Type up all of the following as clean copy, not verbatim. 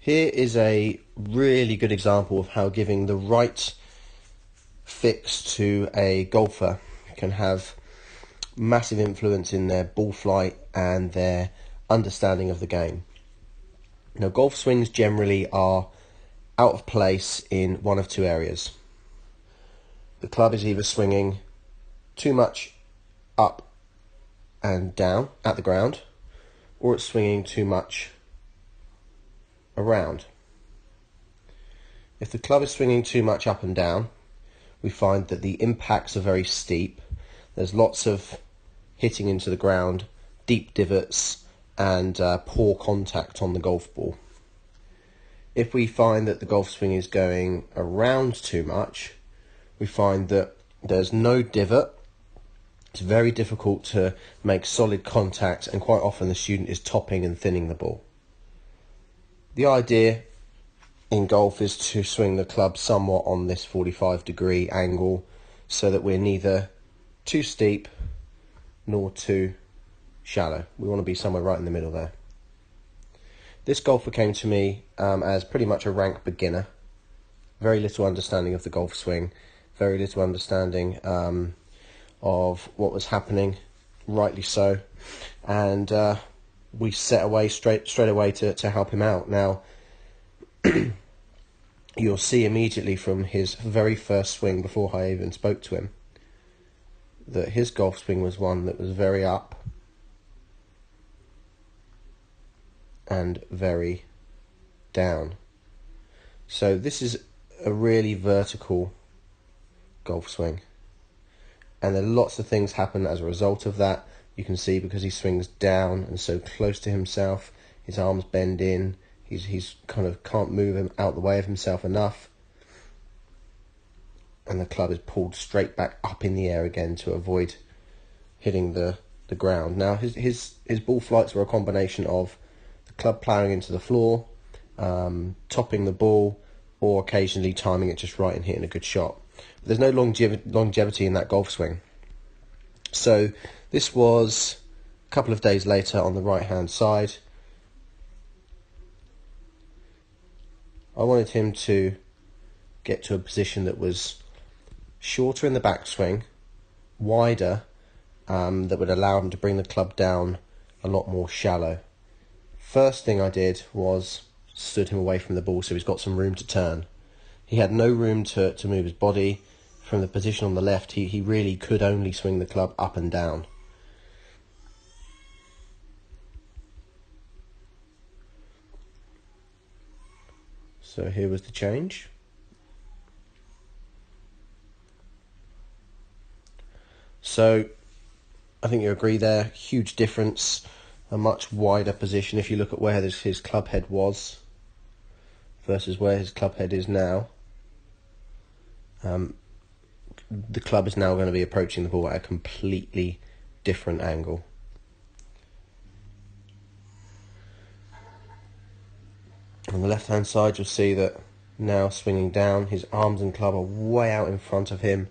Here is a really good example of how giving the right fix to a golfer can have massive influence in their ball flight and their understanding of the game. Now, golf swings generally are out of place in one of two areas. The club is either swinging too much up and down at the ground, or it's swinging too much around. If the club is swinging too much up and down, we find that the impacts are very steep. There's lots of hitting into the ground, deep divots, and poor contact on the golf ball. If we find that the golf swing is going around too much, we find that there's no divot. It's very difficult to make solid contact, and quite often the student is topping and thinning the ball. The idea in golf is to swing the club somewhat on this 45-degree angle so that we're neither too steep nor too shallow. We want to be somewhere right in the middle there. This golfer came to me as pretty much a rank beginner. Very little understanding of the golf swing, very little understanding of what was happening, rightly so, and we set away straight away to help him out. Now, you'll see immediately from his very first swing, before I even spoke to him, that his golf swing was one that was very up and very down. So this is a really vertical golf swing, and then lots of things happen as a result of that. You can see, because he swings down and so close to himself, his arms bend in, he's kind of can't move him out the way of himself enough, and the club is pulled straight back up in the air again to avoid hitting the ground. Now his ball flights were a combination of the club ploughing into the floor, topping the ball, or occasionally timing it just right and hitting a good shot. But there's no longevity in that golf swing. So this was a couple of days later on the right hand side. I wanted him to get to a position that was shorter in the backswing, wider, that would allow him to bring the club down a lot more shallow. First thing I did was stood him away from the ball so he's got some room to turn. He had no room to move his body. From the position on the left, he really could only swing the club up and down. So here was the change. So I think you agree there, huge difference, a much wider position. If you look at where his club head was versus where his club head is now, the club is now going to be approaching the ball at a completely different angle. On the left hand side, you'll see that now swinging down, his arms and club are way out in front of him,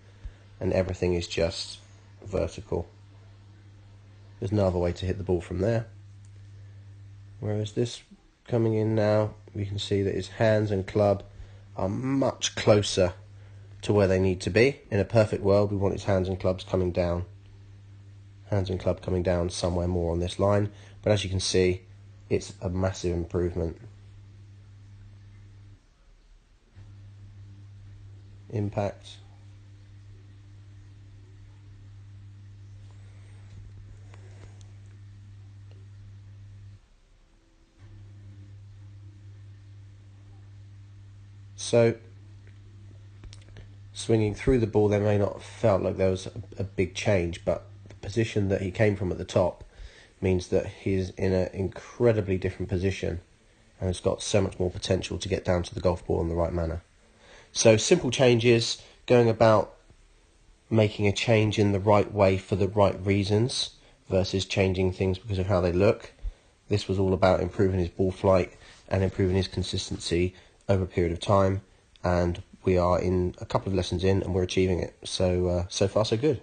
and everything is just vertical. There's no other way to hit the ball from there. Whereas this coming in now, we can see that his hands and club are much closer to where they need to be. In a perfect world, we want his hands and clubs coming down. Hands and club coming down somewhere more on this line. But as you can see, it's a massive improvement. Impact. So, swinging through the ball, there may not have felt like there was a big change, but the position that he came from at the top means that he's in an incredibly different position and has got so much more potential to get down to the golf ball in the right manner. So simple changes, going about making a change in the right way for the right reasons versus changing things because of how they look. This was all about improving his ball flight and improving his consistency over a period of time, and we are in a couple of lessons in and we're achieving it. So far so good.